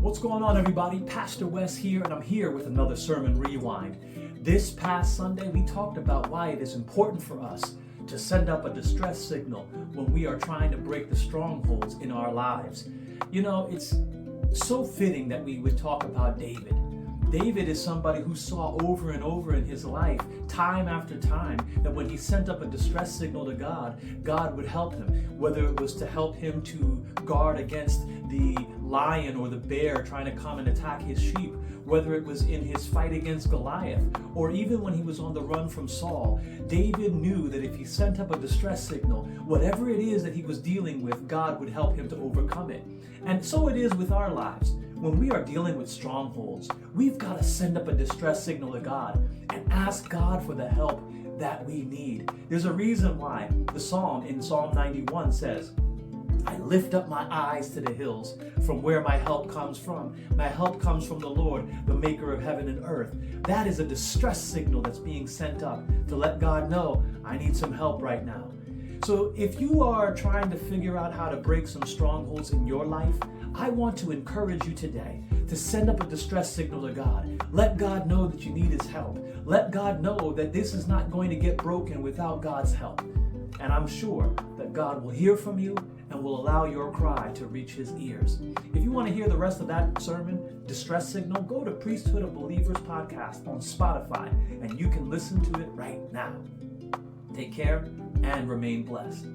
What's going on, everybody? Pastor Wes here, and I'm here with another Sermon Rewind. This past Sunday, we talked about why it is important for us to send up a distress signal when we are trying to break the strongholds in our lives. You know, it's so fitting that we would talk about David. David is somebody who saw over and over in his life, time after time, that when he sent up a distress signal to God, God would help him. Whether it was to help him to guard against the lion or the bear trying to come and attack his sheep, whether it was in his fight against Goliath, or even when he was on the run from Saul, David knew that if he sent up a distress signal, whatever it is that he was dealing with, God would help him to overcome it. And so it is with our lives. When we are dealing with strongholds, we've got to send up a distress signal to God and ask God for the help that we need. There's a reason why the psalm in Psalm 91 says, I lift up my eyes to the hills from where my help comes from. My help comes from the Lord, the maker of heaven and earth. That is a distress signal that's being sent up to let God know, I need some help right now. So if you are trying to figure out how to break some strongholds in your life, I want to encourage you today to send up a distress signal to God. Let God know that you need His help. Let God know that this is not going to get broken without God's help. And I'm sure that God will hear from you and will allow your cry to reach His ears. If you want to hear the rest of that sermon, Distress Signal, go to Priesthood of Believers podcast on Spotify and you can listen to it right now. Take care and remain blessed.